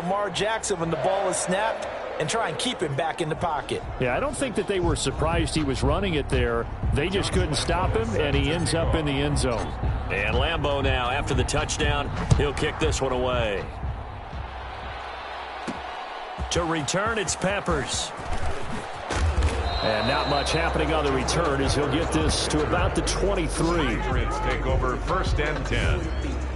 Lamar Jackson when the ball is snapped and try and keep him back in the pocket. Yeah, I don't think that they were surprised he was running it there. They just couldn't stop him, and he ends up in the end zone. And Lambeau now, after the touchdown, he'll kick this one away. To return, it's Peppers. And not much happening on the return as he'll get this to about the 23. Patriots take over 1st and 10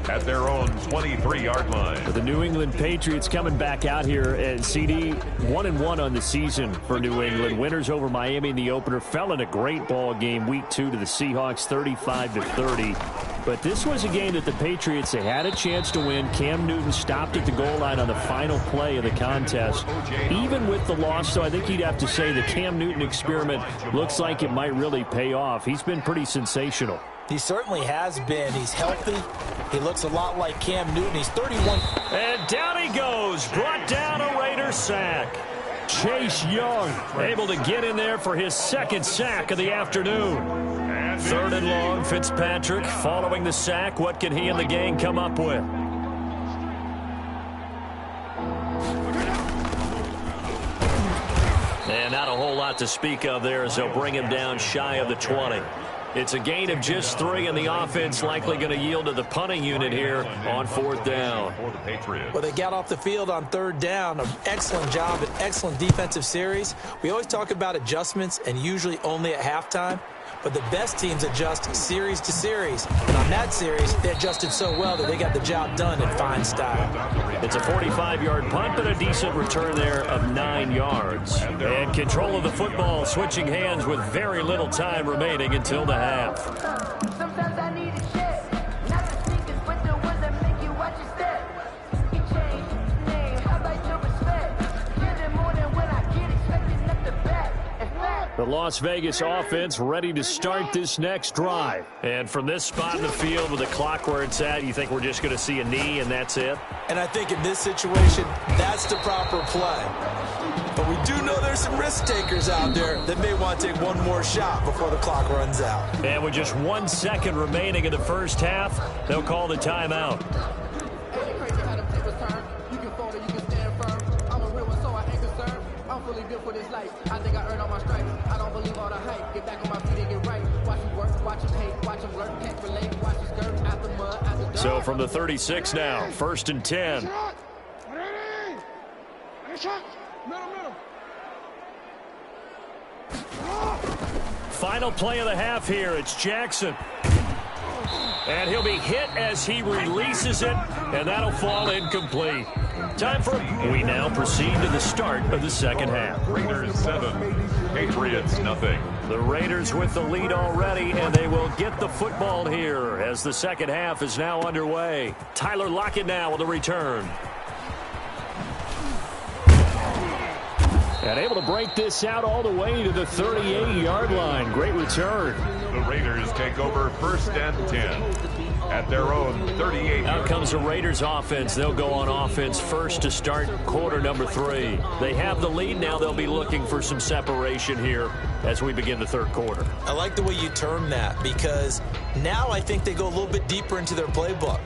at their own 23-yard line. The New England Patriots coming back out here at CD 1-1 on the season for New England. Winners over Miami in the opener. Fell in a great ball game week 2 to the Seahawks 35-30. But this was a game that the Patriots, they had a chance to win. Cam Newton stopped at the goal line on the final play of the contest. Even with the loss, though, I think you'd have to say the Cam Newton experiment looks like it might really pay off. He's been pretty sensational. He certainly has been. He's healthy. He looks a lot like Cam Newton. He's 31. And down he goes. Brought down a Raider sack. Chase Young able to get in there for his 2nd sack of the afternoon. 3rd and long, Fitzpatrick following the sack. What can he and the gang come up with? And not a whole lot to speak of there as they'll bring him down shy of the 20. It's a gain of just 3, and the offense likely going to yield to the punting unit here on 4th down. Well, they got off the field on 3rd down. An excellent job, an excellent defensive series. We always talk about adjustments, and usually only at halftime. But the best teams adjust series to series. And on that series, they adjusted so well that they got the job done in fine style. It's a 45-yard punt, but a decent return there of 9 yards. And control of the football switching hands with very little time remaining until the half. Sometimes I need a check. Not the sneakers, but the ones that make you watch your step. You change your name, how about your respect? Give them more than when I get expecting up the back. The Las Vegas offense ready to start this next drive. And from this spot in the field with the clock where it's at, you think we're just going to see a knee and that's it? And I think in this situation, that's the proper play. But we do know there's some risk takers out there that may want to take one more shot before the clock runs out. And with just 1 second remaining in the first half, they'll call the timeout. I'm fully built for this life. I think I earned all my stripes. I don't believe all the hype. Get back on my feet and get right. Watch him work, watch him hate, watch him work, can't relate, watch his skirt out the mud, out the dirt. So from the 36 now, 1st and 10. Final play of the half here. It's Jackson. And he'll be hit as he releases it, and that'll fall incomplete. Time for we now proceed to the start of the second half. Raiders 7, Patriots nothing. The Raiders with the lead already, and they will get the football here as the second half is now underway. Tyler Lockett now with a return. And able to break this out all the way to the 38-yard line. Great return. The Raiders take over 1st and 10 at their own 38. Out comes the Raiders offense. They'll go on offense first to start quarter number 3. They have the lead now. They'll be looking for some separation here as we begin the 3rd quarter. I like the way you term that because now I think they go a little bit deeper into their playbook.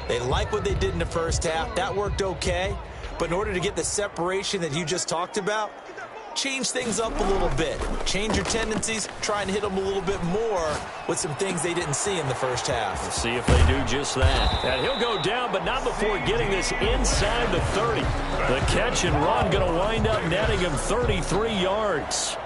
They like what they did in the first half. That worked okay. But in order to get the separation that you just talked about, change things up a little bit. Change your tendencies, try and hit them a little bit more with some things they didn't see in the first half. Let's see if they do just that. And he'll go down, but not before getting this inside the 30. The catch and run going to wind up netting him 33 yards.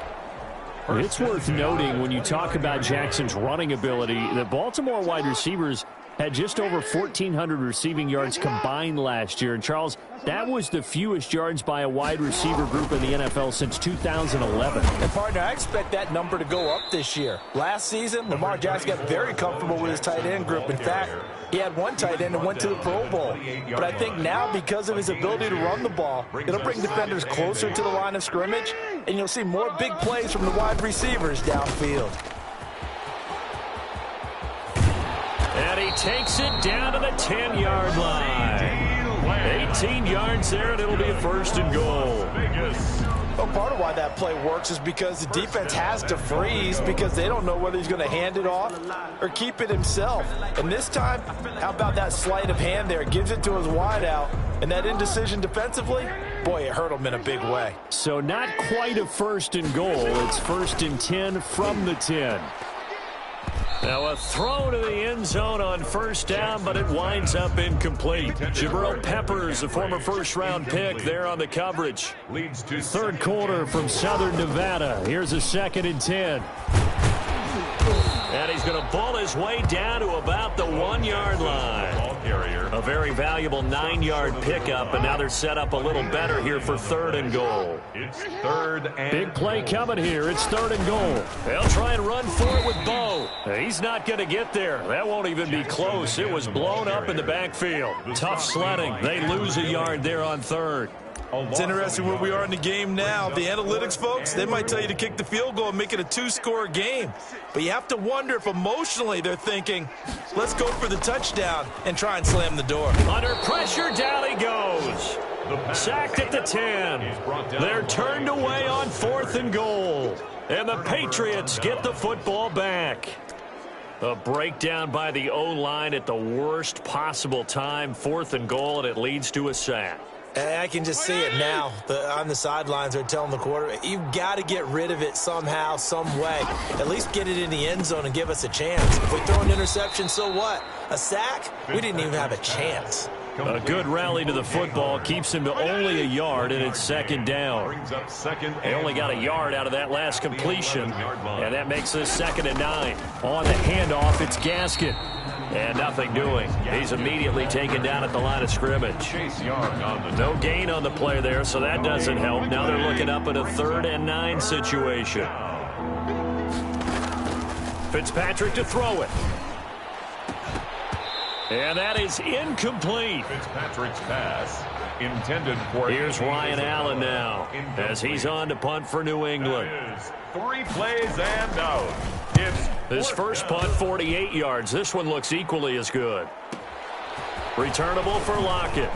It's worth noting when you talk about Jackson's running ability, the Baltimore wide receivers had just over 1,400 receiving yards combined last year. And, Charles, that was the fewest yards by a wide receiver group in the NFL since 2011. And, partner, I expect that number to go up this year. Last season, Lamar Jackson got very comfortable with his tight end group. In fact, he had one tight end and went to the Pro Bowl. But I think now, because of his ability to run the ball, it'll bring defenders closer to the line of scrimmage, and you'll see more big plays from the wide receivers downfield. And he takes it down to the 10-yard line. 18 yards there, and it'll be a 1st and goal. Well, part of why that play works is because the defense has to freeze because they don't know whether he's going to hand it off or keep it himself. And this time, how about that sleight of hand there? Gives it to his wideout, And that indecision defensively, boy, it hurt him in a big way. So not quite a 1st and goal. It's 1st and 10 from the 10. Now a throw to the end zone on 1st down, but it winds up incomplete. Jabril Peppers, a former first-round pick, there on the coverage. 3rd quarter from Southern Nevada. Here's a 2nd and 10. And he's going to ball his way down to about the 1-yard line. A very valuable 9-yard pickup, and now they're set up a little better here for 3rd and goal. It's 3rd and big play coming here. It's 3rd and goal. They'll try and run for it with Bo. He's not going to get there. That won't even be close. It was blown up in the backfield. Tough sledding. They lose a yard there on 3rd. It's interesting where we are in the game now. The analytics folks, they might tell you to kick the field goal and make it a 2-score game. But you have to wonder if emotionally they're thinking, let's go for the touchdown and try and slam the door. Under pressure, down he goes. Sacked at the 10. They're turned away on 4th and goal. And the Patriots get the football back. A breakdown by the O-line at the worst possible time. 4th and goal, and it leads to a sack. I can just see it now. On the sidelines, they're telling the quarterback, you've got to get rid of it somehow, some way. At least get it in the end zone and give us a chance. If we throw an interception, so what? A sack? We didn't even have a chance. A good rally to the football keeps him to only a yard, and it's 2nd down. They only got a yard out of that last completion, and that makes this 2nd and 9. On the handoff, it's Gaskin. And nothing doing. He's immediately taken down at the line of scrimmage. No gain on the play there, so that doesn't help. Now they're looking up at a 3rd and 9 situation. Fitzpatrick to throw it. And that is incomplete. Fitzpatrick's pass intended for... Here's Ryan Allen now as he's on to punt for New England. 3 plays and out. His first punt, 48 yards. This one looks equally as good. Returnable for Lockett.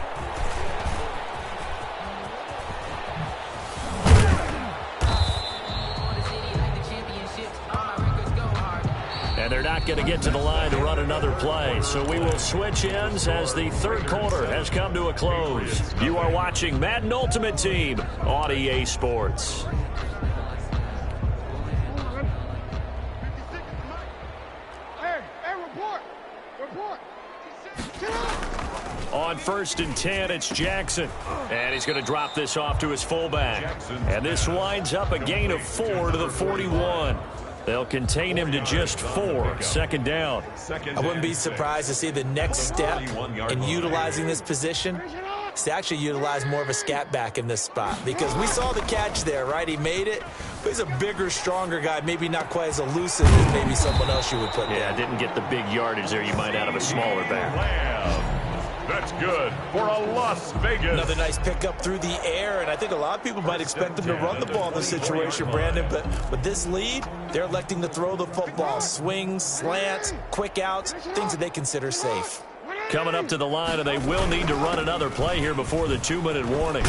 And they're not going to get to the line to run another play. So we will switch ends as the 3rd quarter has come to a close. You are watching Madden Ultimate Team on EA Sports. On 1st and 10, it's Jackson. And he's going to drop this off to his fullback. And this winds up a gain of 4 to the 41. They'll contain him to just 4. 2nd down. I wouldn't be surprised to see the next step in utilizing this position is to actually utilize more of a scat back in this spot. Because we saw the catch there, right? He made it. But he's a bigger, stronger guy. Maybe not quite as elusive as maybe someone else you would put there. Yeah, didn't get the big yardage there you might out of a smaller back. That's good for a Las Vegas. Another nice pickup through the air, and I think a lot of people might expect them to run the ball in this situation, Brandon, but with this lead, they're electing to throw the football. Swings, slants, quick outs, things that they consider safe. Coming up to the line, and they will need to run another play here before the 2-minute warning.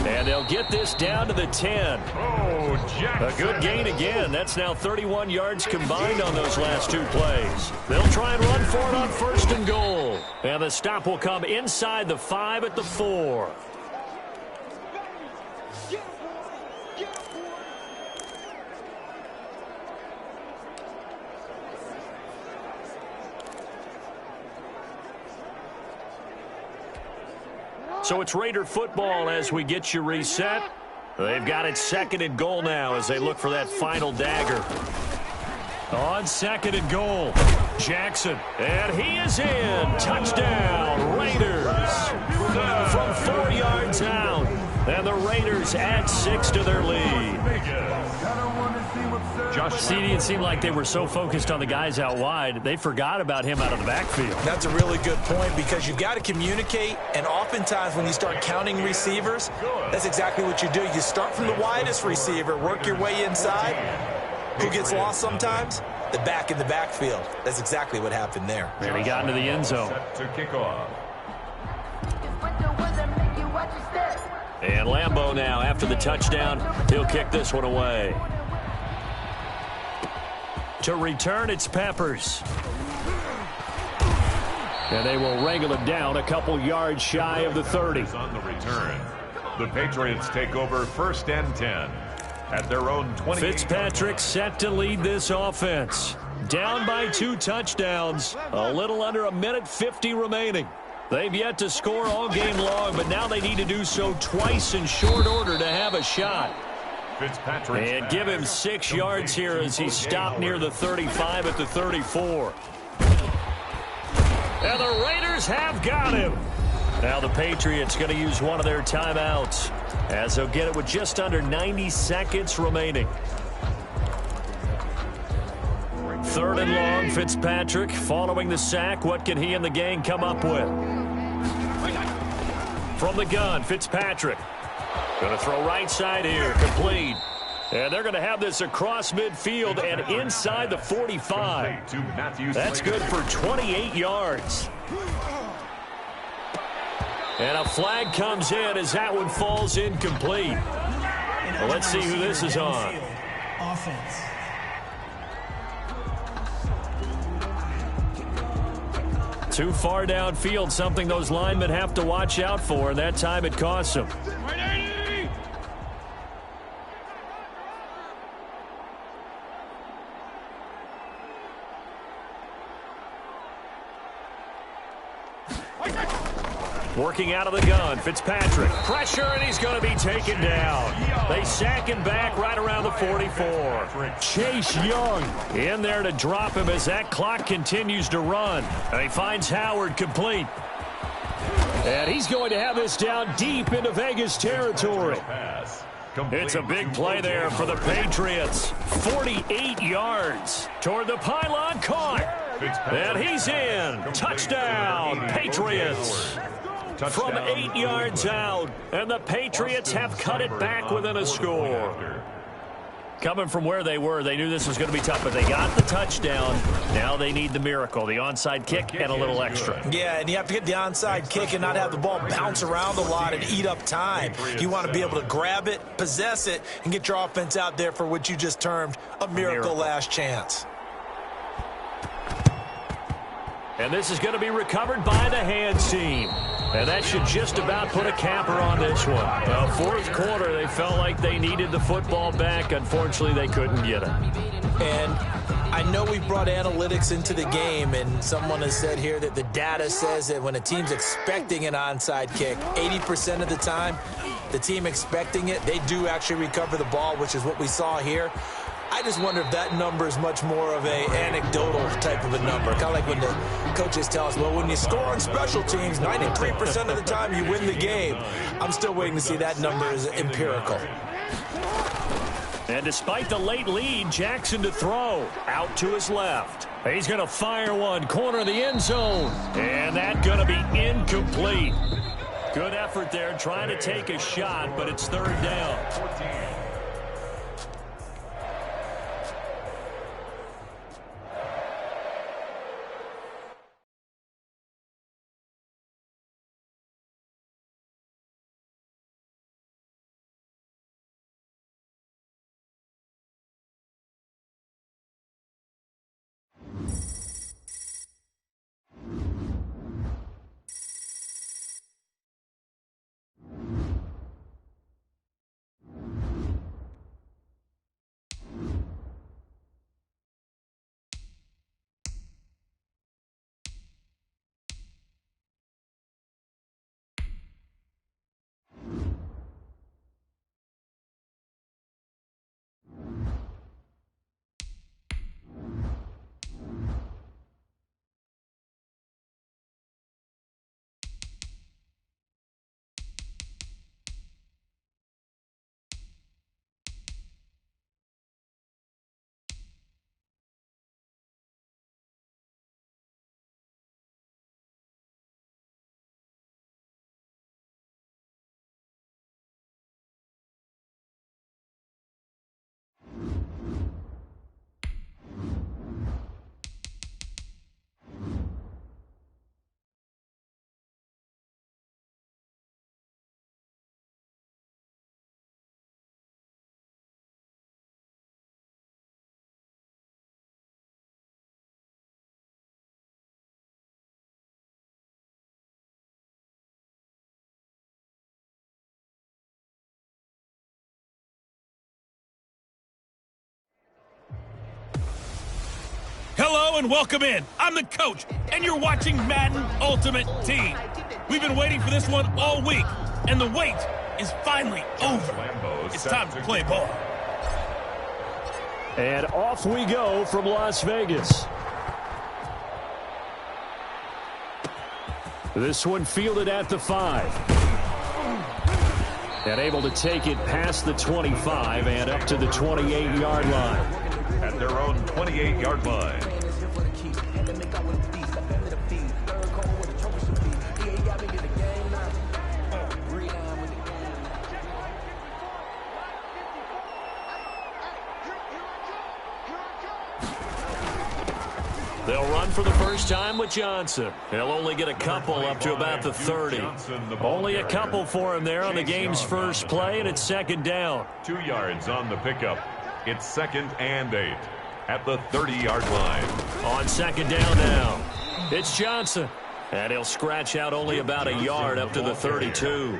And they'll get this down to the 10. A good gain again. That's now 31 yards combined on those last 2 plays. They'll try and run for it on 1st and goal. And the stop will come inside the 5 at the 4. So it's Raider football as we get you reset. They've got it 2nd and goal now as they look for that final dagger. On 2nd and goal, Jackson. And he is in. Touchdown, Raiders. From 4 yards out. And the Raiders add 6 to their lead. CD, it seemed like they were so focused on the guys out wide, they forgot about him out of the backfield. That's a really good point because you've got to communicate, and oftentimes when you start counting receivers, that's exactly what you do. You start from the widest receiver, work your way inside. Who gets lost sometimes? The back in the backfield. That's exactly what happened there. And he got into the end zone. To kick off. And Lambeau now, after the touchdown, he'll kick this one away. To return, it's Peppers. And they will wrangle it down a couple yards shy of the 30. On the return, the Patriots take over 1st and 10 at their own 20. Fitzpatrick set to lead this offense. Down by 2 touchdowns. A little under 1:50 remaining. They've yet to score all game long, but now they need to do so twice in short order to have a shot. And give him 6 yards here as he stopped near the 35 at the 34. And the Raiders have got him. Now the Patriots going to use one of their timeouts as they'll get it with just under 90 seconds remaining. 3rd and long, Fitzpatrick following the sack. What can he and the gang come up with? From the gun, Fitzpatrick. Going to throw right side here, complete. And they're going to have this across midfield and inside the 45. That's good for 28 yards. And a flag comes in as that one falls incomplete. Well, let's see who this is on. Offense. Too far downfield, something those linemen have to watch out for, and that time it costs them. Working out of the gun, Fitzpatrick. Pressure, and he's going to be taken down. They sack him back right around the 44. Chase Young in there to drop him as that clock continues to run. And he finds Howard complete. And he's going to have this down deep into Vegas territory. It's a big play there for the Patriots. 48 yards toward the pylon, caught. And he's in. Touchdown, Patriots. From 8 yards out, and the Patriots have cut it back within a score. Coming from where they were, they knew this was going to be tough, but they got the touchdown. Now they need the miracle, the onside kick and a little extra. Yeah, and you have to get the onside kick and not have the ball bounce around a lot and eat up time. You want to be able to grab it, possess it, and get your offense out there for what you just termed a miracle last chance. And this is going to be recovered by the hands team. And that should just about put a capper on this one. Fourth quarter, they felt like they needed the football back. Unfortunately, they couldn't get it. And I know we brought analytics into the game, and someone has said here that the data says that when a team's expecting an onside kick, 80% of the time, the team expecting it, they do actually recover the ball, which is what we saw here. I just wonder if that number is much more of a anecdotal type of a number. Kind of like when the coaches tell us, well, when you score on special teams, 93% of the time you win the game. I'm still waiting to see that number is empirical. And despite the late lead, Jackson to throw. Out to his left. He's going to fire one. Corner of the end zone. And that's going to be incomplete. Good effort there trying to take a shot, but it's 3rd down. Hello and welcome in. I'm the coach, and you're watching Madden Ultimate Team. We've been waiting for this one all week, and the wait is finally over. It's time to play ball. And off we go from Las Vegas. This one fielded at the 5. And able to take it past the 25 and up to the 28-yard line. At their own 28-yard line. They'll run for the first time with Johnson. He'll only get a couple up to about the 30. Only a couple for him there on the game's first play, and it's second down. 2 yards on the pickup. It's 2nd and 8 at the 30-yard line. On second down now, it's Johnson. And he'll scratch out only about a yard up to the 32.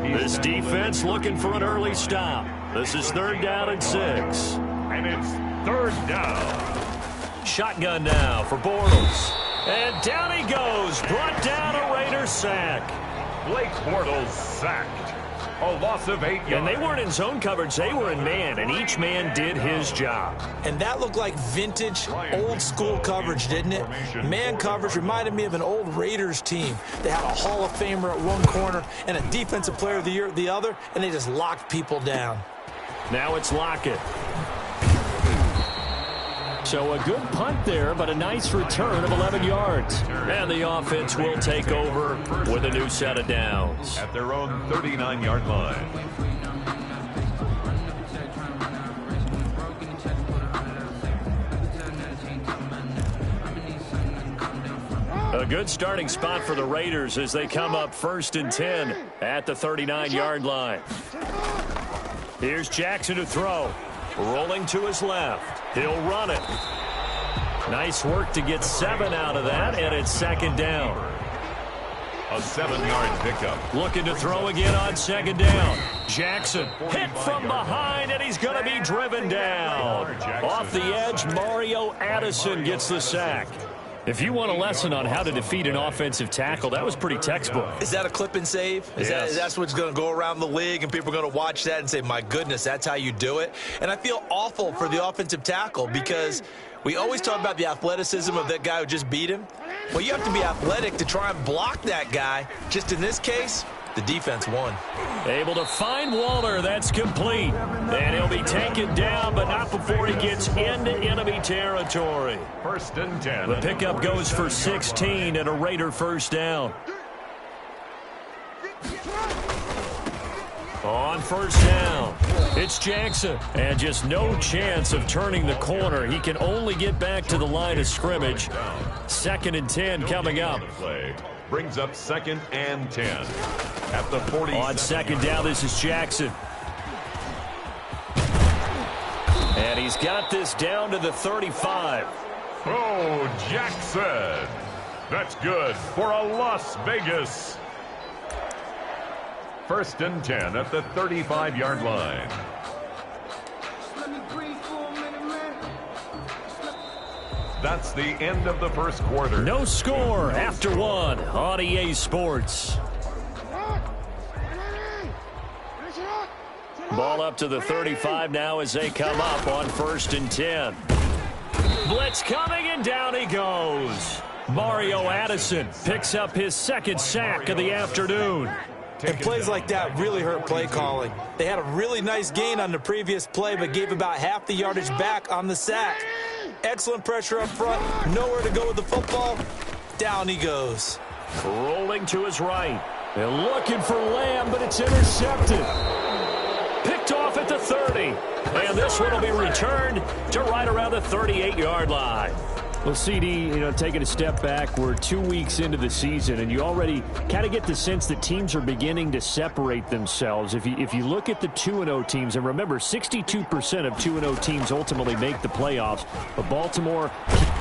This defense looking for an early stop. This is 3rd down and 6. And it's 3rd down. Shotgun now for Bortles. And down he goes. Brought down a Raider sack. Blake Bortles sacked. A loss of 8 yards. And they weren't in zone coverage. They were in man, and each man did his job. And that looked like vintage, old-school coverage, didn't it? Man coverage reminded me of an old Raiders team. They had a Hall of Famer at one corner and a Defensive Player of the Year at the other, and they just locked people down. Now it's Lockett. So a good punt there, but a nice return of 11 yards. And the offense will take over with a new set of downs. At their own 39-yard line. A good starting spot for the Raiders as they come up 1st and 10 at the 39-yard line. Here's Jackson to throw. Rolling to his left. He'll run it. Nice work to get 7 out of that, and it's 2nd down. A 7-yard pickup. Looking to throw again on 2nd down. Jackson hit from behind, and he's going to be driven down. Off the edge, Mario Addison gets the sack. If you want a lesson on how to defeat an offensive tackle, that was pretty textbook. Is that a clip and save? That's what's going to go around the league, and people are going to watch that and say, my goodness, that's how you do it? And I feel awful for the offensive tackle because we always talk about the athleticism of that guy who just beat him. Well, you have to be athletic to try and block that guy. Just in this case, the defense won. Able to find Waller. That's complete. And he'll be taken down, but not before he gets into enemy territory. 1st and 10. The pickup goes for 16 and a Raider first down. On 1st down, it's Jackson. And just no chance of turning the corner. He can only get back to the line of scrimmage. 2nd and 10 coming up. Brings up 2nd and 10 at the 40. On 2nd down, this is Jackson. And he's got this down to the 35. Oh, Jackson. That's good for a Las Vegas. 1st and 10 at the 35-yard line. That's the end of the first quarter. No score after 1 on EA Sports. Ball up to the 35 now as they come up on 1st and 10. Blitz coming, and down he goes. Mario Addison picks up his 2nd sack of the afternoon. And plays like that really hurt play calling. They had a really nice gain on the previous play, but gave about half the yardage back on the sack. Excellent pressure up front. Nowhere to go with the football. Down he goes. Rolling to his right. They're looking for Lamb, but it's intercepted. Picked off at the 30. And this one will be returned to right around the 38-yard line. Well, CD, taking a step back, we're 2 weeks into the season, and you already kind of get the sense that teams are beginning to separate themselves. If you look at the 2-0 teams, and remember, 62% of 2-0 teams ultimately make the playoffs, but Baltimore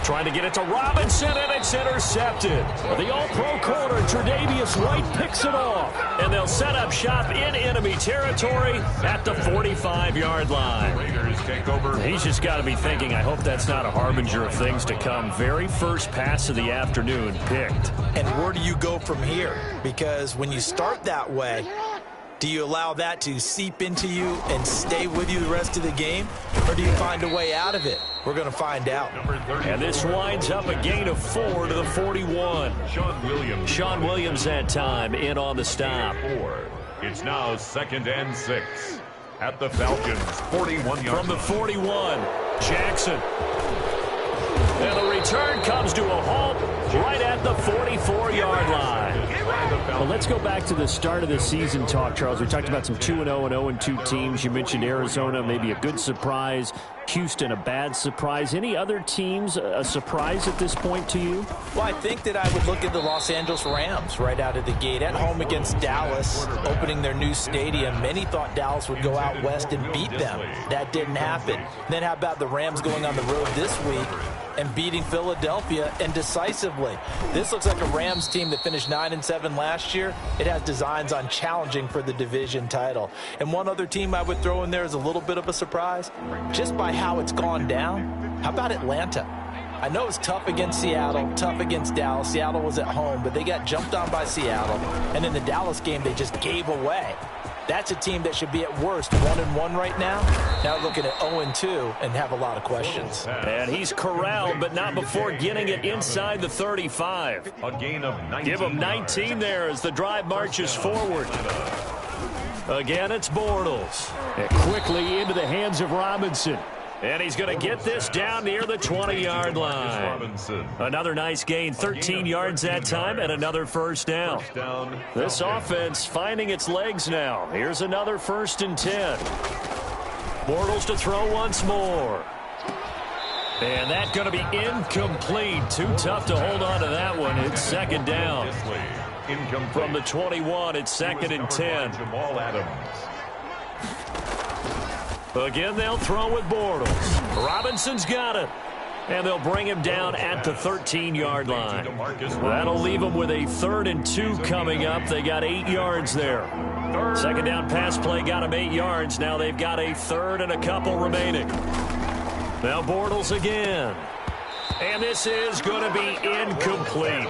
trying to get it to Robinson, and it's intercepted. The all-pro corner, Tre'Davious White, picks it off, and they'll set up shop in enemy territory at the 45-yard line. Raiders take over. He's just got to be thinking, I hope that's not a harbinger of things to come. Very first pass of the afternoon picked. And where do you go from here? Because when you start that way, do you allow that to seep into you and stay with you the rest of the game? Or do you find a way out of it? We're going to find out. And this winds up a gain of 4 to the 41. Sean Williams that time in on the stop. It's now 2nd and 6 at the Falcons' 41-yard From the 41, Jackson. And the return comes to a halt right at the 44-yard line. Well, let's go back to the start of the season talk, Charles. We talked about some 2-0 and 0-2 teams. You mentioned Arizona, maybe a good surprise. Houston, a bad surprise. Any other teams a surprise at this point to you? Well, I think that I would look at the Los Angeles Rams right out of the gate. At home against Dallas, opening their new stadium. Many thought Dallas would go out west and beat them. That didn't happen. Then how about the Rams going on the road this week and beating Philadelphia, and decisively? This looks like a Rams team that finished 9-7 last year. It has designs on challenging for the division title. And one other team I would throw in there is a little bit of a surprise, just by how it's gone down. How about Atlanta? I know it's tough against Seattle, tough against Dallas. Seattle was at home, but they got jumped on by Seattle. And in the Dallas game, they just gave away. That's a team that should be at worst 1-1 right now. Now looking at 0-2 and have a lot of questions. And he's corralled, but not before getting it inside the 35. A gain of 19. Give him 19 there as the drive marches forward. Again, it's Bortles. And quickly into the hands of Robinson. And he's going to get this down near the 20-yard line. Another nice gain, 13 yards that time, and another first down. This offense finding its legs now. Here's another 1st and 10. Bortles to throw once more. And that's going to be incomplete. Too tough to hold on to that one. It's 2nd down. From the 21, it's 2nd and 10. Again, they'll throw with Bortles. Robinson's got it. And they'll bring him down at the 13-yard line. That'll leave them with a 3rd and 2 coming up. They got 8 yards there. 2nd down pass play got them 8 yards. Now they've got a 3rd and a couple remaining. Now Bortles again. And this is going to be incomplete.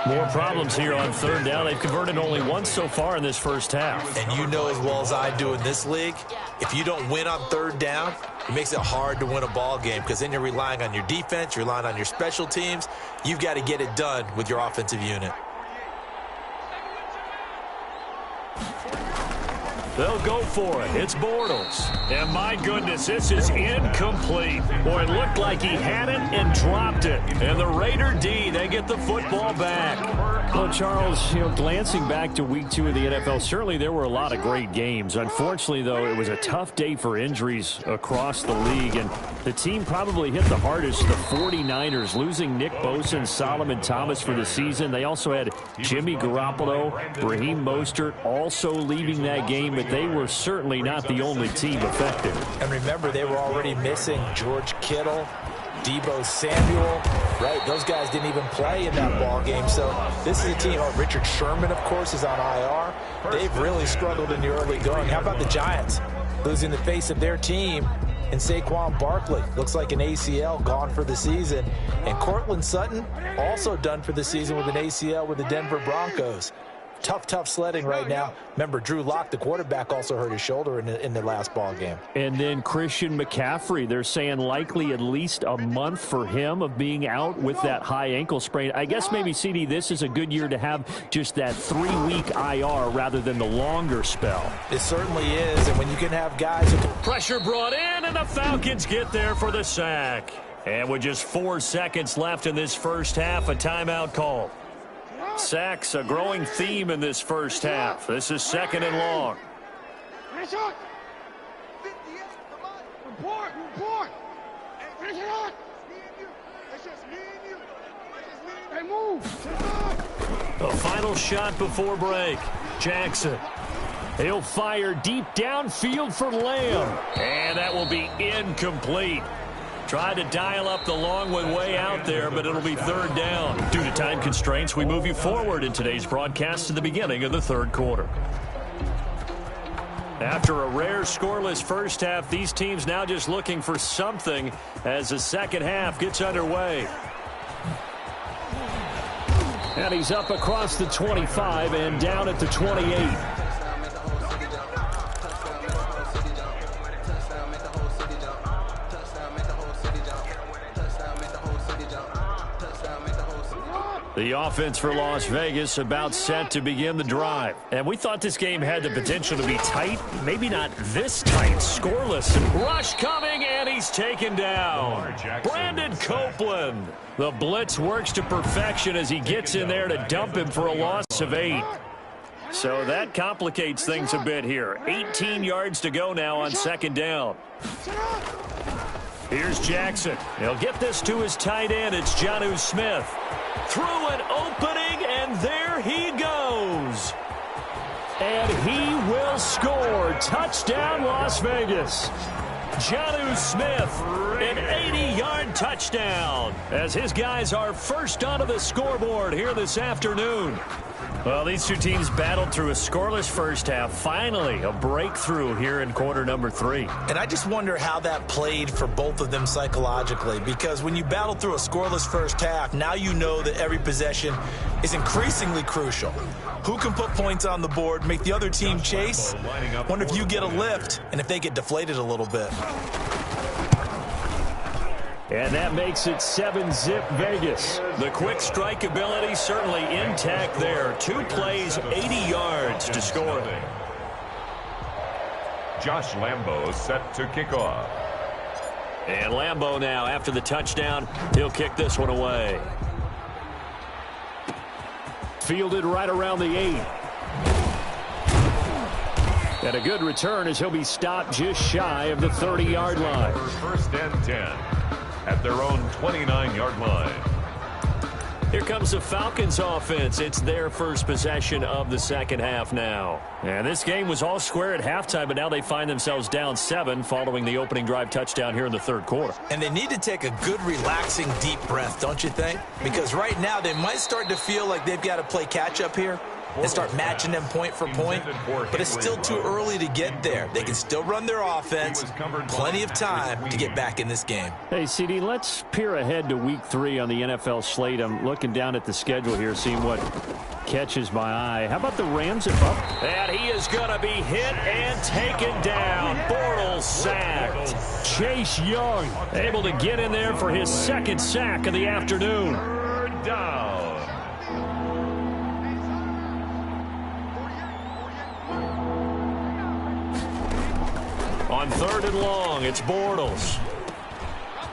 More problems here on 3rd down. They've converted only once so far in this first half. And you know as well as I do in this league, if you don't win on 3rd down, it makes it hard to win a ball game because then you're relying on your defense, you're relying on your special teams. You've got to get it done with your offensive unit. They'll go for it. It's Bortles. And my goodness, this is incomplete. Boy, it looked like he had it and dropped it. And the Raider D, they get the football back. Well, Charles, glancing back to week 2 of the NFL, certainly there were a lot of great games. Unfortunately, though, it was a tough day for injuries across the league. And the team probably hit the hardest, the 49ers, losing Nick Bosa and Solomon Thomas for the season. They also had Jimmy Garoppolo, Raheem Mostert also leaving that game, but they were certainly not the only team affected. And remember, they were already missing George Kittle, Deebo Samuel, right? Those guys didn't even play in that ball game. So this is a team. Oh, Richard Sherman, of course, is on IR. They've really struggled in the early going. How about the Giants losing the face of their team in Saquon Barkley? Looks like an ACL gone for the season. And Cortland Sutton also done for the season with an ACL with the Denver Broncos. Tough sledding right now. Remember, Drew Lock, the quarterback, also hurt his shoulder in the last ball game. And then Christian McCaffrey, they're saying likely at least a month for him of being out with that high ankle sprain. I guess maybe, CD, this is a good year to have just that 3-week IR rather than the longer spell. It certainly is, and when you can have guys who can... Pressure brought in, and the Falcons get there for the sack. And with just 4 seconds left in this first half, a timeout call. Sacks, a growing theme in this first half. This is 2nd and long. A final shot before break. Jackson. He'll fire deep downfield for Lamb. And that will be incomplete. Tried to dial up the long one way out there, but it'll be third down. Due to time constraints, we move you forward in today's broadcast to the beginning of the third quarter. After a rare scoreless first half, these teams now just looking for something as the second half gets underway. And he's up across the 25 and down at the 28. The offense for Las Vegas about set to begin the drive. And we thought this game had the potential to be tight. Maybe not this tight. Scoreless. Rush coming, and he's taken down. Brandon Copeland. The blitz works to perfection as he gets in there to dump him for a loss of 8. So that complicates things a bit here. 18 yards to go now on second down. Here's Jackson. He'll get this to his tight end. It's Jonnu Smith. Through an opening, and there he goes. And he will score. Touchdown, Las Vegas. Jonnu Smith, an 80-yard touchdown, as his guys are first onto the scoreboard here this afternoon. Well, these two teams battled through a scoreless first half. Finally, a breakthrough here in quarter number 3. And I just wonder how that played for both of them psychologically, because when you battle through a scoreless first half, now you know that every possession is increasingly crucial. Who can put points on the board, make the other team chase? Wonder if you get a lift and if they get deflated a little bit. And that makes it 7-zip Vegas. The quick strike ability certainly intact there. 2 plays, 80 yards to score. Josh Lambo set to kick off. And Lambo now, after the touchdown, he'll kick this one away. Fielded right around the 8. And a good return as he'll be stopped just shy of the 30-yard line. First and 10. At their own 29-yard line. Here comes the Falcons offense. It's their first possession of the second half now. And this game was all square at halftime, but now they find themselves down 7 following the opening drive touchdown here in the third quarter. And they need to take a good, relaxing, deep breath, don't you think? Because right now they might start to feel like they've got to play catch-up here and start matching them point for point, but it's still too early to get there. They can still run their offense. Plenty of time to get back in this game. Hey, CD, let's peer ahead to week 3 on the NFL slate. I'm looking down at the schedule here, seeing what catches my eye. How about the Rams at Buffalo? And he is going to be hit and taken down. Bortles sacked. Chase Young able to get in there for his second sack of the afternoon. Third down. On third and long, it's Bortles.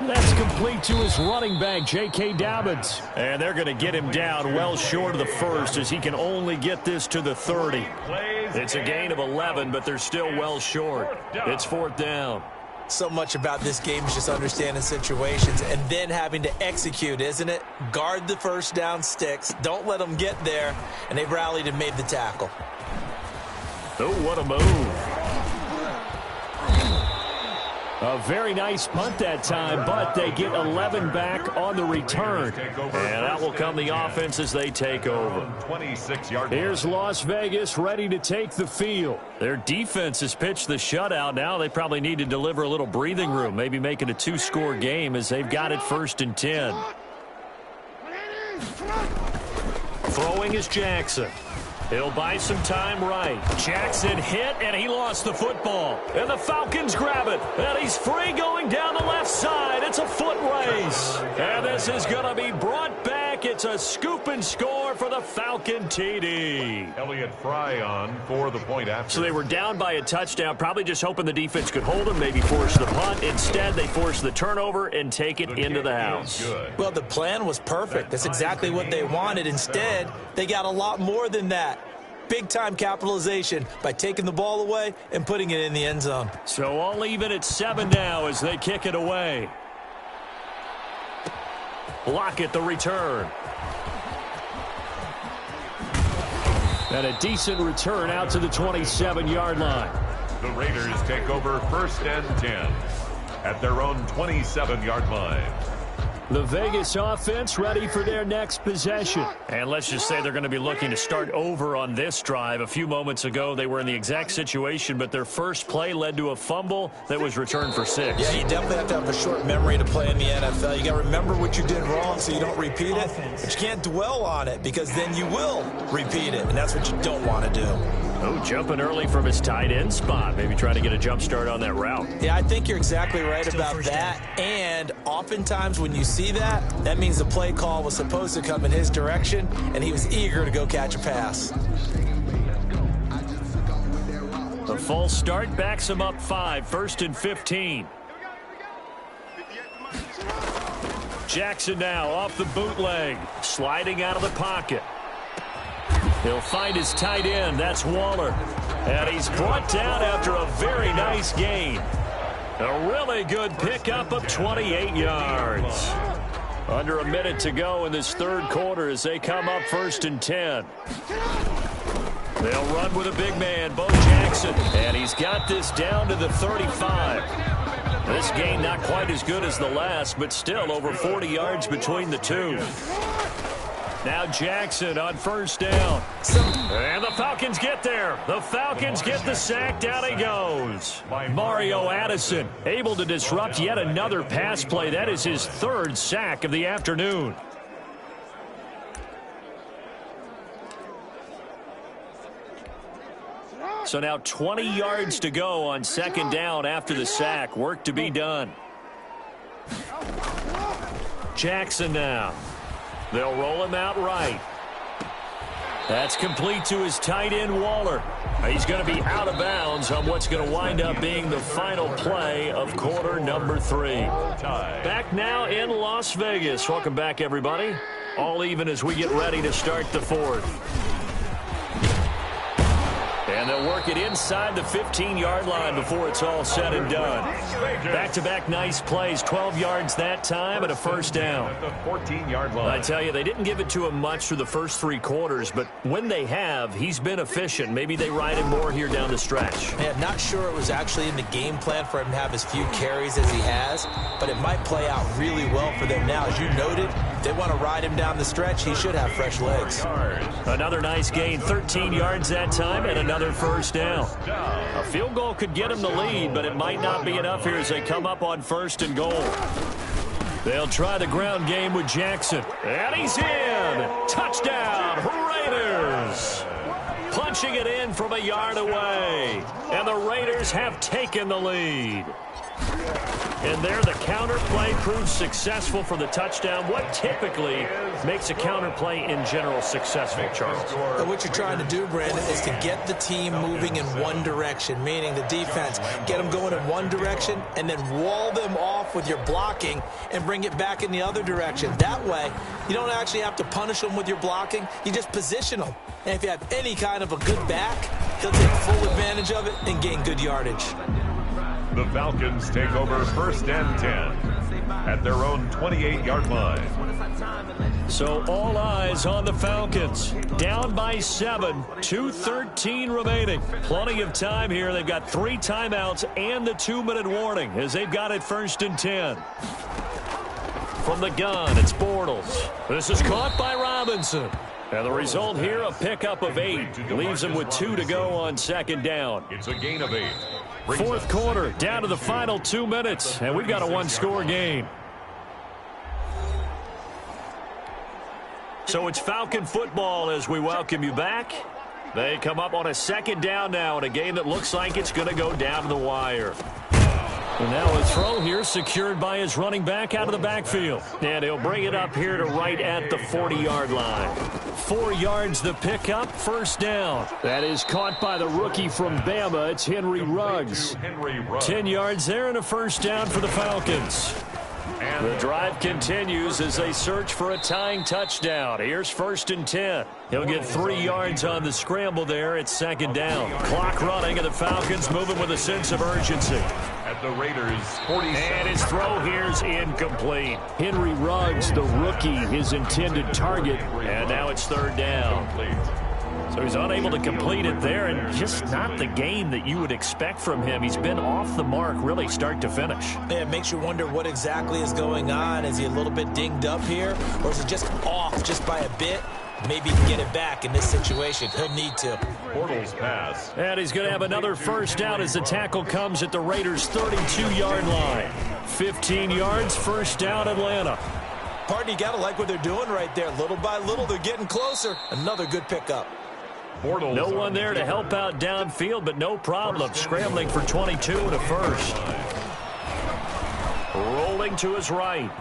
That's complete to his running back, J.K. Dobbins. And they're going to get him down well short of the first as he can only get this to the 30. It's a gain of 11, but they're still well short. It's fourth down. So much about this game is just understanding situations and then having to execute, isn't it? Guard the first down sticks. Don't let them get there. And they've rallied and made the tackle. Oh, what a move. A very nice punt that time, but they get 11 back on the return. And out will come the offense as they take over. Here's Las Vegas ready to take the field. Their defense has pitched the shutout. Now they probably need to deliver a little breathing room, maybe make it a 2-score game as they've got it first and 10. Throwing is Jackson. He'll buy some time right. Jackson hit, and he lost the football. And the Falcons grab it. And he's free going down the left side. It's a foot race. And this is going to be brought back. It's a scoop and score for the Falcon TD. Elliott Fry on for the point after. So they were down by a touchdown, probably just hoping the defense could hold them, maybe force the punt. Instead, they force the turnover and take it into the house. Well, the plan was perfect. That's exactly what they wanted. Instead, they got a lot more than that. Big-time capitalization by taking the ball away and putting it in the end zone. So all even at 7 now as they kick it away. Lockett the return. And a decent return out to the 27-yard line. The Raiders take over 1st and 10 at their own 27-yard line. The Vegas offense ready for their next possession. And let's just say they're going to be looking to start over on this drive. A few moments ago, they were in the exact situation, but their first play led to a fumble that was returned for 6. Yeah, you definitely have to have a short memory to play in the NFL. You got to remember what you did wrong so you don't repeat it. But you can't dwell on it because then you will repeat it, and that's what you don't want to do. Oh, jumping early from his tight end spot. Maybe trying to get a jump start on that route. Yeah, I think you're exactly right about that. And oftentimes when you see that, that means the play call was supposed to come in his direction, and he was eager to go catch a pass. The false start backs him up 5, 1st and 15. Jackson now off the bootleg, sliding out of the pocket. He'll find his tight end. That's Waller. And he's brought down after a very nice gain. A really good pickup of 28 yards. Under a minute to go in this third quarter as they come up 1st and 10. They'll run with a big man, Bo Jackson. And he's got this down to the 35. This gain not quite as good as the last, but still over 40 yards between the two. Now Jackson on 1st down. And the Falcons get there. The Falcons get the sack. Down he goes. Mario Addison able to disrupt yet another pass play. That is his 3rd sack of the afternoon. So now 20 yards to go on 2nd down after the sack. Work to be done. Jackson now. They'll roll him out right. That's complete to his tight end, Waller. He's going to be out of bounds on what's going to wind up being the final play of quarter number 3. Back now in Las Vegas. Welcome back, everybody. All even as we get ready to start the 4th. And they'll work it inside the 15-yard line before it's all said and done. Back-to-back nice plays, 12 yards that time and a 1st down. At the 14-yard line. I tell you, they didn't give it to him much through the first 3 quarters, but when they have, he's been efficient. Maybe they ride him more here down the stretch. Yeah, not sure it was actually in the game plan for him to have as few carries as he has, but it might play out really well for them now. As you noted, if they want to ride him down the stretch, he should have fresh legs. Another nice gain, 13 yards that time, and another 1st down. A field goal could get him the lead, but it might not be enough here as they come up on 1st and goal. They'll try the ground game with Jackson. And he's in! Touchdown, Raiders! Punching it in from a yard away. And the Raiders have taken the lead. And there the counter play proves successful for the touchdown. What typically makes a counter play in general successful, Charles? And what you're trying to do, Brandon, is to get the team moving in one direction, meaning the defense. Get them going in one direction and then wall them off with your blocking and bring it back in the other direction. That way, you don't actually have to punish them with your blocking. You just position them. And if you have any kind of a good back, he'll take full advantage of it and gain good yardage. The Falcons take over 1st and 10 at their own 28-yard line. So all eyes on the Falcons. Down by 7, 2:13 remaining. Plenty of time here. They've got 3 timeouts and the 2-minute warning as they've got it 1st and 10. From the gun, it's Bortles. This is caught by Robinson. And the result here, a pickup of 8. Leaves him with 2 to go on 2nd down. It's a gain of 8. 4th quarter, down to the final 2 minutes, and we've got a 1-score game. So it's Falcon football as we welcome you back. They come up on a 2nd down now in a game that looks like it's going to go down to the wire. And now a throw here secured by his running back out of the backfield. And he'll bring it up here to right at the 40-yard line. 4 yards the pickup, 1st down. That is caught by the rookie from Bama. It's Henry Ruggs. 10 yards there and a 1st down for the Falcons. The drive continues as they search for a tying touchdown. Here's 1st and 10. He'll get 3 yards on the scramble there. It's 2nd down. Clock running, and the Falcons moving with a sense of urgency. At the Raiders' 47. And his throw here's incomplete. Henry Ruggs, the rookie, his intended target. And now it's 3rd down. So he's unable to complete it there, and just not the game that you would expect from him. He's been off the mark really start to finish. Yeah, it makes you wonder what exactly is going on. Is he a little bit dinged up here, or is it just off just by a bit? Maybe he can get it back in this situation. He'll need to. Bortles pass. And he's going to have another first down as the tackle comes at the Raiders' 32-yard line. 15 yards, first down, Atlanta. Partner, you got to like what they're doing right there. Little by little, they're getting closer. Another good pickup. Bortles no one there to help out downfield, but no problem. Scrambling for 22 and a first. Rolling to his right.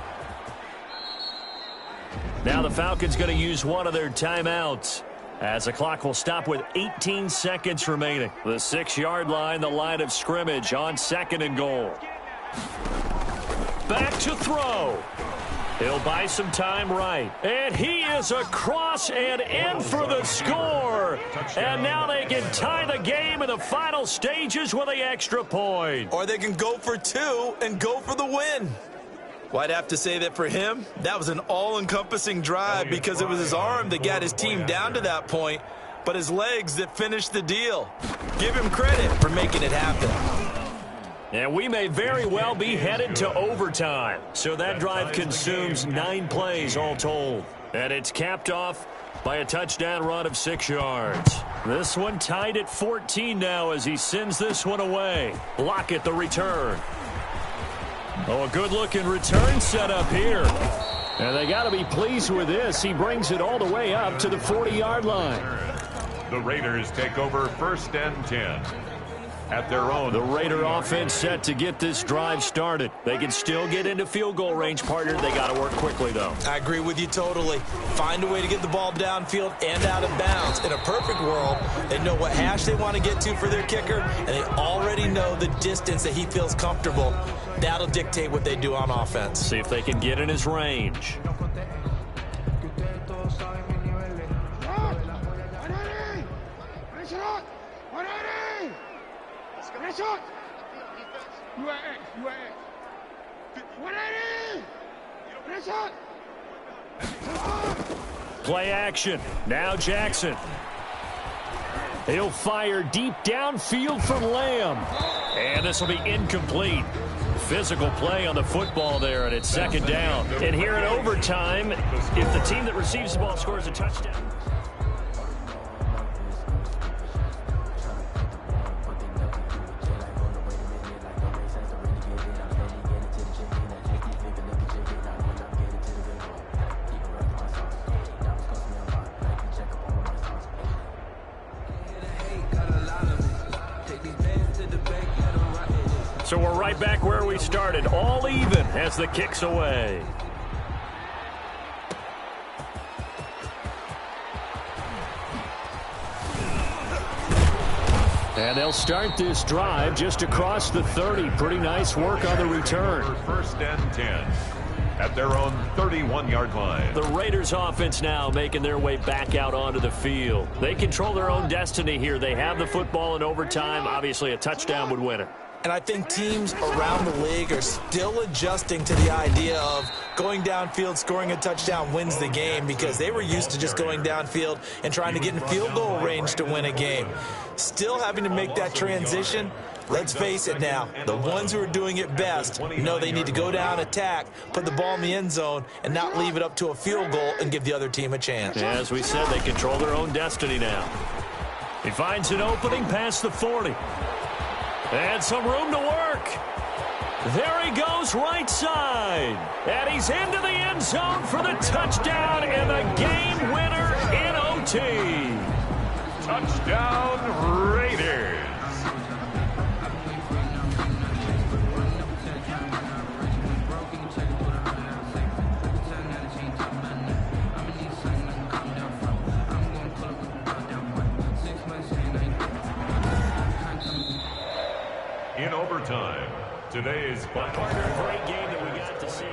Now the Falcons going to use one of their timeouts as the clock will stop with 18 seconds remaining. The 6-yard line, the line of scrimmage on 2nd and goal. Back to throw. He'll buy some time right. And he is across and in for the score. And now they can tie the game in the final stages with the extra point. Or they can go for 2 and go for the win. Well, I'd have to say that for him, that was an all-encompassing drive because it was his arm that got his team down to that point, but his legs that finished the deal. Give him credit for making it happen. And we may very well be headed to overtime. So that drive consumes 9 plays all told. And it's capped off by a touchdown run of 6 yards. This one tied at 14 now as he sends this one away. Lockett the return. Oh, a good-looking return set up here. And they got to be pleased with this. He brings it all the way up to the 40-yard line. The Raiders take over 1st and 10. At their own. The Raider offense set to get this drive started. They can still get into field goal range, partner. They got to work quickly, though. I agree with you totally. Find a way to get the ball downfield and out of bounds. In a perfect world, they know what hash they want to get to for their kicker, and they already know the distance that he feels comfortable. That'll dictate what they do on offense. See if they can get in his range. Play action. Now Jackson. He'll fire deep downfield for Lamb. And this will be incomplete. Physical play on the football there, and it's 2nd down. And here in overtime, if the team that receives the ball scores a touchdown. So we're right back where we started, all even as the kick's away. And they'll start this drive just across the 30. Pretty nice work on the return. 1st and 10 at their own 31-yard line. The Raiders offense now making their way back out onto the field. They control their own destiny here. They have the football in overtime. Obviously, a touchdown would win it. And I think teams around the league are still adjusting to the idea of going downfield, scoring a touchdown wins the game because they were used to just going downfield and trying to get in field goal range to win a game. Still having to make that transition. Let's face it now, the ones who are doing it best know they need to go down, attack, put the ball in the end zone, and not leave it up to a field goal and give the other team a chance. Yeah, as we said, they control their own destiny now. He finds an opening past the 40. And some room to work. There he goes right side. And he's into the end zone for the touchdown and the game winner in OT. Touchdown Raiders. In overtime, today's Great game that we got to see.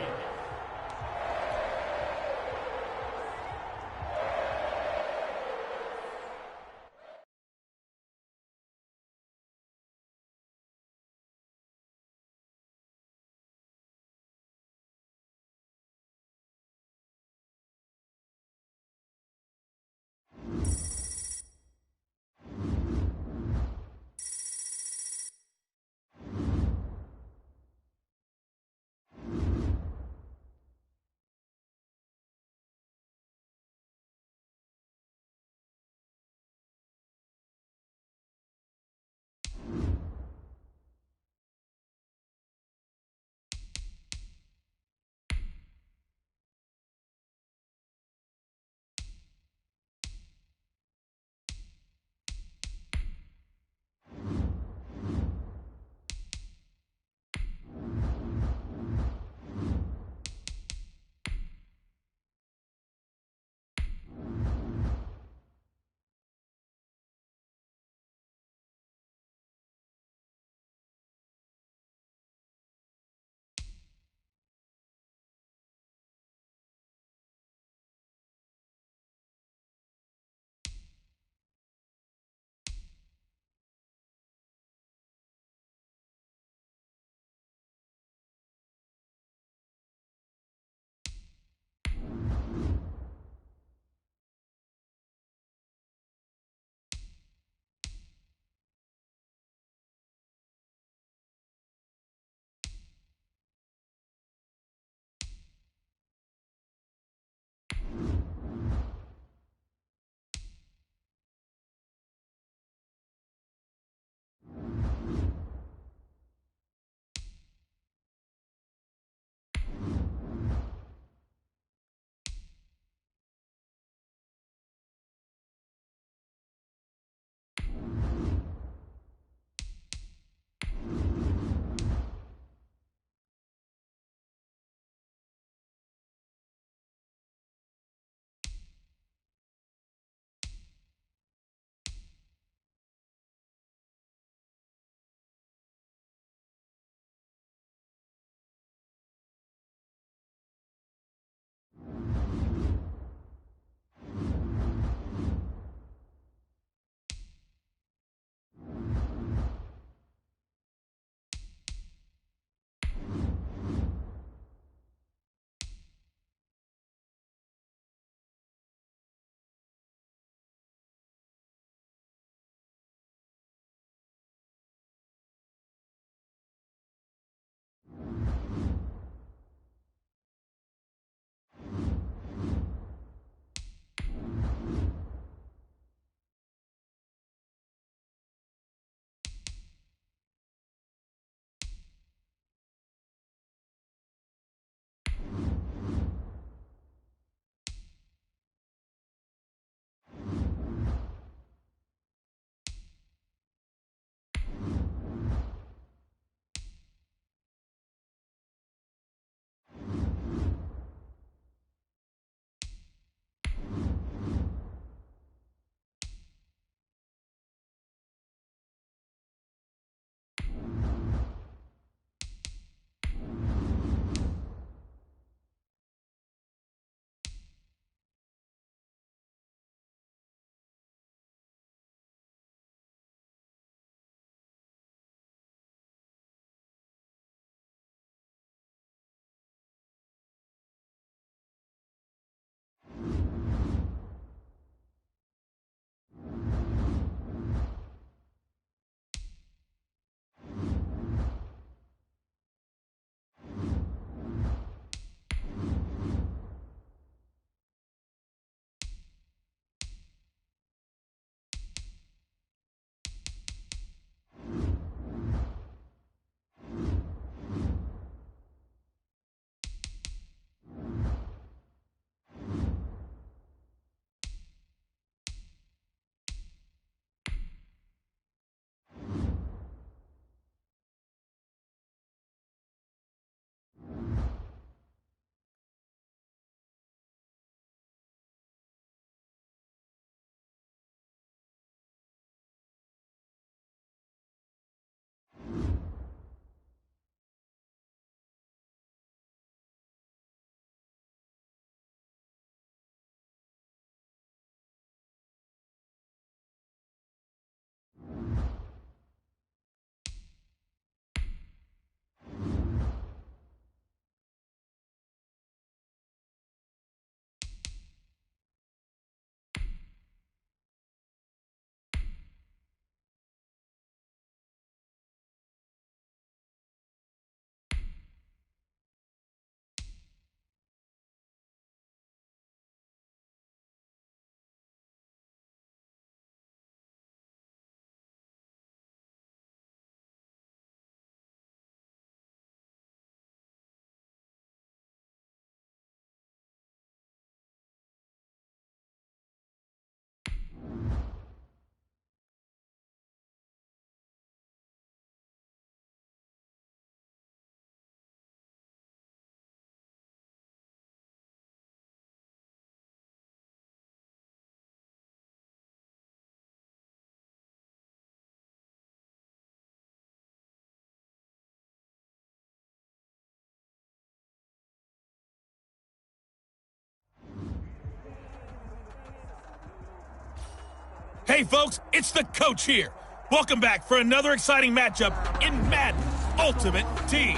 Hey, folks, it's the coach here. Welcome back for another exciting matchup in Madden Ultimate Team.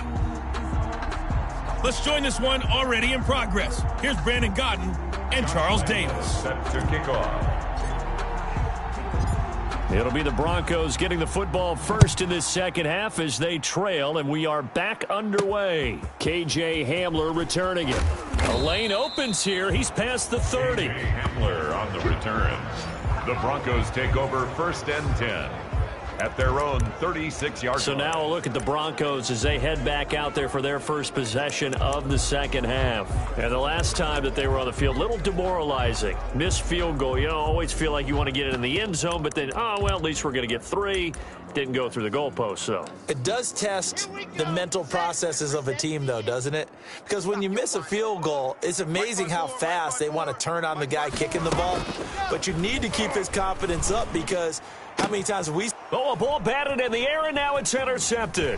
Let's join this one already in progress. Here's Brandon Godden and Charles Davis. Set to kick off. It'll be the Broncos getting the football first in this second half as they trail, and we are back underway. KJ Hamler returning it. A lane opens here. He's past the 30. KJ Hamler on the return. The Broncos take over 1st and 10 at their own 36-yard line. So now a look at the Broncos as they head back out there for their first possession of the second half. And the last time that they were on the field, a little demoralizing. Missed field goal. You know, always feel like you want to get it in the end zone, but then, oh, well, at least we're going to get 3. Didn't go through the goalpost, so. It does test the mental processes of a team, though, doesn't it? Because when you miss a field goal, it's amazing how fast they want to turn on the guy kicking the ball. But you need to keep his confidence up because how many times have we... Oh, a ball batted in the air, and now it's intercepted.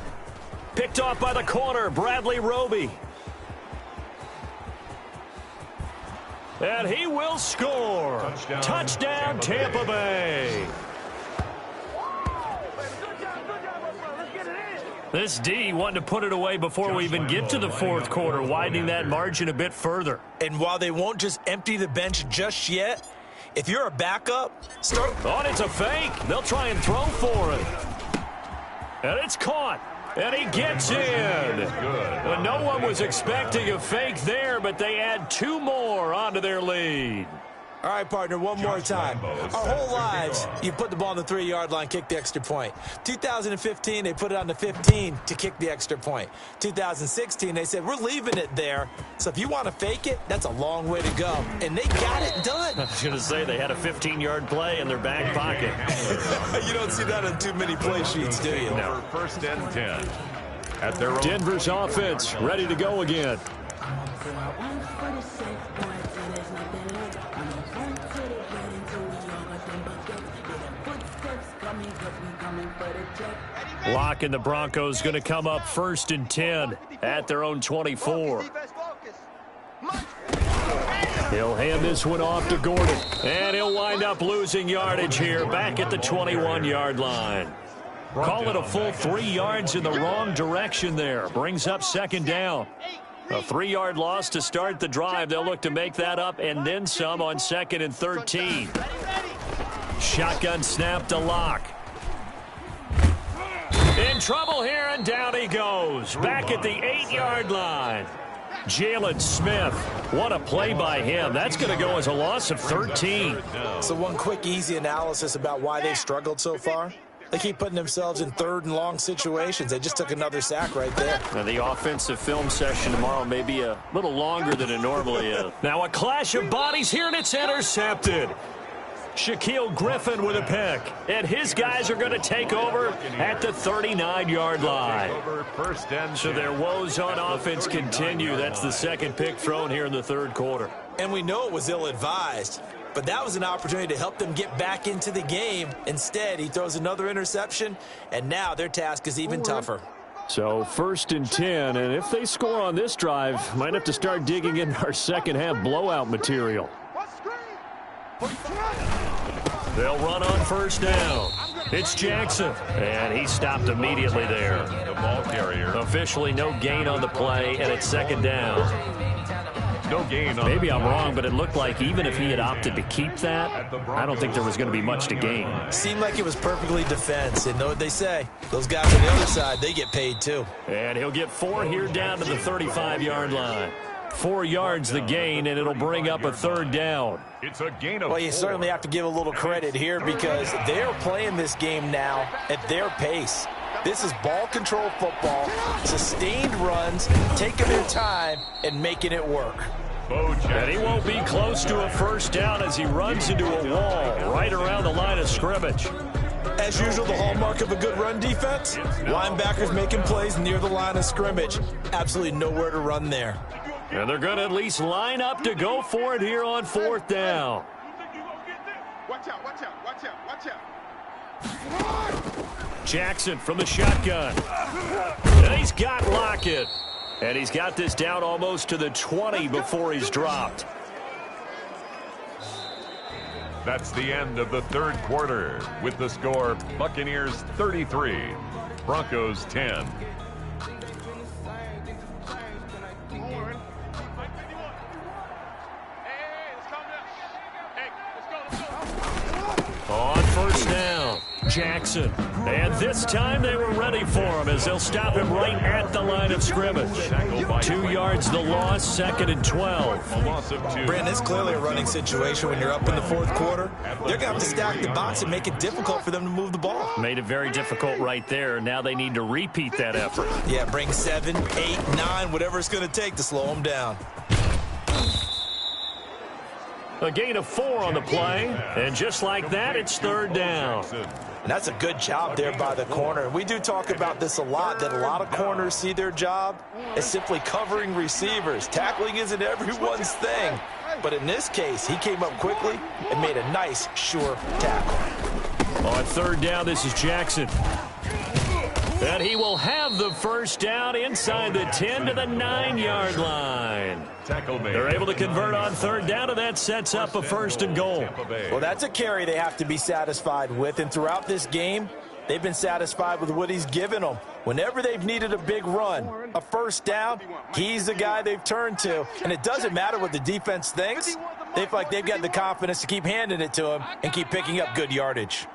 Picked off by the corner, Bradley Roby. And he will score. Touchdown, Tampa Bay. This D wanting to put it away before we even get to the fourth quarter, widening that margin a bit further. And while they won't just empty the bench just yet, if you're a backup, start... Oh, and it's a fake. They'll try and throw for it. And it's caught. And he gets in. Well, no one was expecting a fake there, but they add 2 more onto their lead. All right, partner, one more time. Our whole lives, you put the ball on the 3-yard line, kick the extra point. 2015, they put it on the 15 to kick the extra point. 2016, they said, we're leaving it there. So if you want to fake it, that's a long way to go. And they got it done. I was going to say they had a 15-yard play in their back pocket. You don't see that on too many play sheets, do you? No. 1st and 10 at their own. Denver's offense ready to go again. Lock and the Broncos going to come up 1st and 10 at their own 24. He'll hand this one off to Gordon. And he'll wind up losing yardage here back at the 21-yard line. Call it a full 3 yards in the wrong direction there. Brings up 2nd down. A 3-yard loss to start the drive. They'll look to make that up and then some on 2nd and 13. Shotgun snap to Lock. In trouble here, and down he goes. Back at the 8-yard line. Jalen Smith. What a play by him. That's going to go as a loss of 13. So one quick, easy analysis about why they've struggled so far. They keep putting themselves in 3rd and long situations. They just took another sack right there. Now the offensive film session tomorrow may be a little longer than it normally is. Now a clash of bodies here, and it's intercepted. Shaquille Griffin with a pick. And his guys are going to take over at the 39-yard line. So their woes on offense continue. That's the 2nd pick thrown here in the 3rd quarter. And we know it was ill-advised. But that was an opportunity to help them get back into the game. Instead, he throws another interception, and now their task is even tougher. So 1st and 10, and if they score on this drive, might have to start digging in our second half blowout material. They'll run on 1st down. It's Jackson, and he stopped immediately there. The ball carrier. Officially no gain on the play, and it's 2nd down. No gain on Maybe I'm wrong, but it looked like even if he had opted to keep that, I don't think there was going to be much to gain. Seemed like it was perfectly defense. And know what they say? Those guys on the other side, they get paid too. And he'll get 4 here down to the 35-yard line. 4 yards the gain, and it'll bring up a 3rd down. It's a gain of 4. Well, you certainly have to give a little credit here because they're playing this game now at their pace. This is ball control football, sustained runs, taking their time and making it work. And he won't be close to a 1st down as he runs into a wall right around the line of scrimmage. As usual, the hallmark of a good run defense, linebackers making plays near the line of scrimmage. Absolutely nowhere to run there. And they're going to at least line up to go for it here on 4th down. Watch out, watch out, watch out, watch out. Jackson from the shotgun. And he's got Lockett. And he's got this down almost to the 20 before he's dropped. That's the end of the third quarter with the score Buccaneers 33, Broncos 10. On first down, Jackson. And this time they were ready for him as they'll stop him right at the line of scrimmage. 2 yards the loss, 2nd and 12. A loss of 2. Brandon, it's clearly a running situation when you're up in the fourth quarter. They're going to have to stack the box and make it difficult for them to move the ball. Made it very difficult right there. Now they need to repeat that effort. Yeah, bring 7, 8, 9, whatever it's going to take to slow them down. A gain of 4 on the play, and just like that, it's 3rd down. And that's a good job there by the corner. We do talk about this a lot, that a lot of corners see their job as simply covering receivers. Tackling isn't everyone's thing. But in this case, he came up quickly and made a nice, sure tackle. On 3rd down, this is Jackson. And he will have the first down inside the 10 to the 9-yard line. They're able to convert on 3rd down, and that sets up a 1st and goal. Well, that's a carry they have to be satisfied with. And throughout this game, they've been satisfied with what he's given them. Whenever they've needed a big run, a 1st down, he's the guy they've turned to. And it doesn't matter what the defense thinks. They feel like they've got the confidence to keep handing it to him and keep picking up good yardage.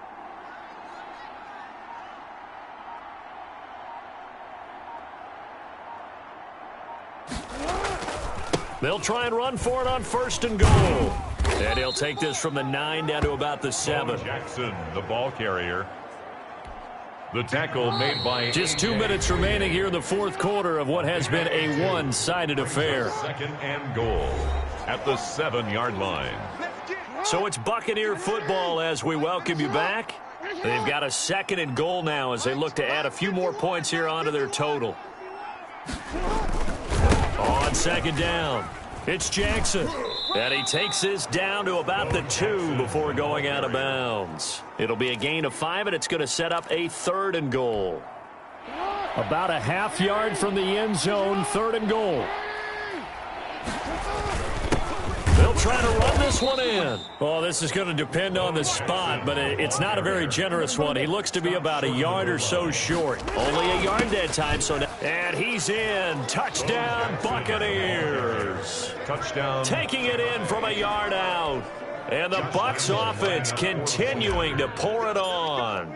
They'll try and run for it on 1st and goal. And he'll take this from the 9 down to about the 7. Jackson, the ball carrier. The tackle made by... Just 2 minutes remaining here in the 4th quarter of what has been a one-sided affair. 2nd and goal at the 7-yard line. So it's Buccaneer football as we welcome you back. They've got a 2nd and goal now as they look to add a few more points here onto their total. On 2nd down, it's Jackson. And he takes this down to about the 2 before going out of bounds. It'll be a gain of 5, and it's going to set up a 3rd and goal. About a half yard from the end zone, 3rd and goal. They'll try to run this one in. Well, this is going to depend on the spot, but it's not a very generous one. He looks to be about a yard or so short. Only a yard that time. And he's in. Touchdown, Buccaneers. Touchdown. Taking it in from a yard out. And the Bucs offense continuing to pour it on.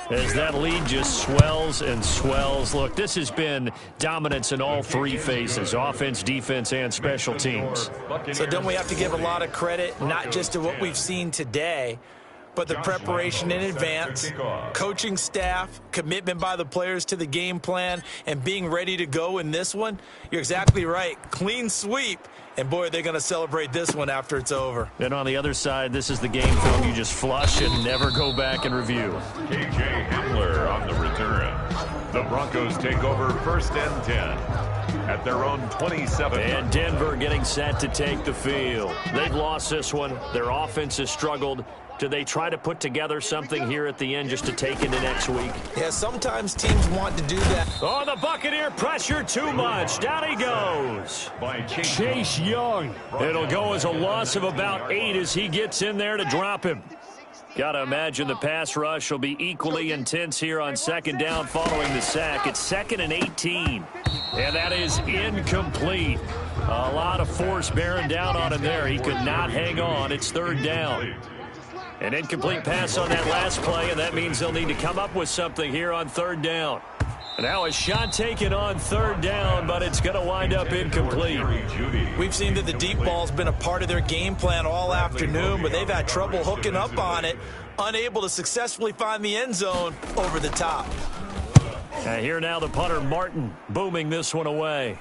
As that lead just swells and swells. Look, this has been dominance in all 3 phases, offense, defense, and special teams. So don't we have to give a lot of credit, not just to what we've seen today, but the preparation in advance, coaching staff, commitment by the players to the game plan, and being ready to go in this one? You're exactly right. Clean sweep. And, boy, they're going to celebrate this one after it's over. And on the other side, this is the game film you just flush and never go back and review. K.J. Hamler on the return. The Broncos take over 1st and 10 at their own 27. And Denver getting set to take the field. They've lost this one. Their offense has struggled. Do they try to put together something here at the end just to take into next week? Yeah, sometimes teams want to do that. Oh, the Buccaneer pressure too much. Down he goes. By Chase Young. It'll go as a loss of about 8 as he gets in there to drop him. Got to imagine the pass rush will be equally intense here on 2nd down following the sack. It's 2nd and 18. And that is incomplete. A lot of force bearing down on him there. He could not hang on. It's 3rd down. An incomplete pass on that last play, and that means they'll need to come up with something here on 3rd down. Now a shot taken on 3rd down, but it's going to wind up incomplete. We've seen that the deep ball's been a part of their game plan all afternoon, but they've had trouble hooking up on it, unable to successfully find the end zone over the top. And here now the punter, Martin, booming this one away.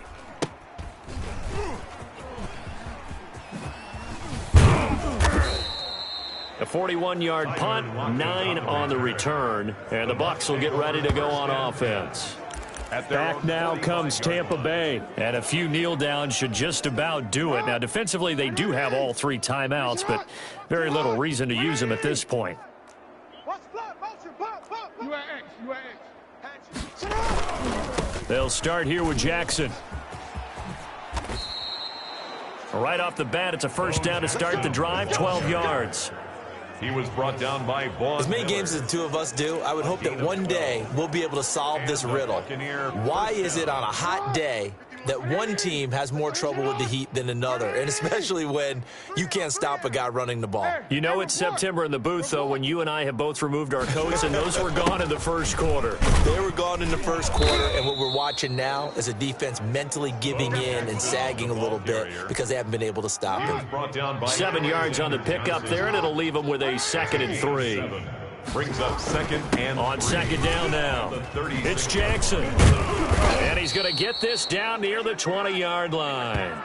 A 41-yard punt, 9 on the return, and the Bucs will get ready to go on offense. Back now comes Tampa Bay, and a few kneel downs should just about do it. Now, defensively, they do have all 3 timeouts, but very little reason to use them at this point. They'll start here with Jackson. Right off the bat, it's a first down to start the drive, 12 yards. He was brought down by Vaughn. As many games as the two of us do, I would hope that one day we'll be able to solve this riddle. Why is it on a hot day that one team has more trouble with the heat than another, and especially when you can't stop a guy running the ball? You know it's September in the booth, though, when you and I have both removed our coats, and those were gone in the first quarter. They were gone in the first quarter, and what we're watching now is a defense mentally giving in and sagging a little bit because they haven't been able to stop him. 7 yards on the pickup there, and it'll leave them with a 2nd and 3. Brings up 2nd and on 2nd down now. It's Jackson. And he's going to get this down near the 20-yard line.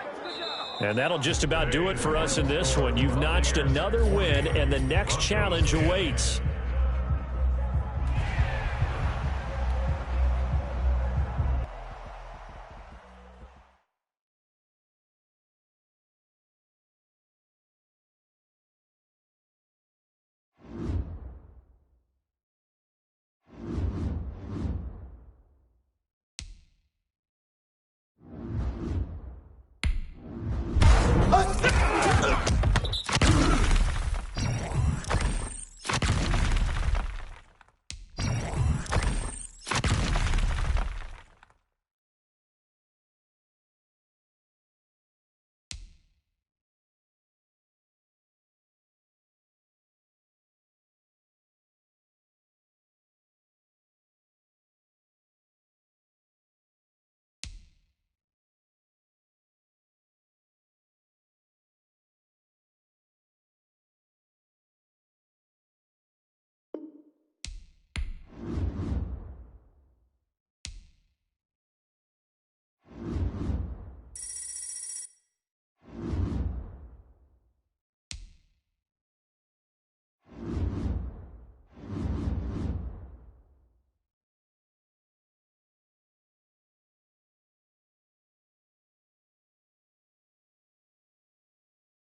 And that'll just about do it for us in this one. You've notched another win, and the next challenge awaits.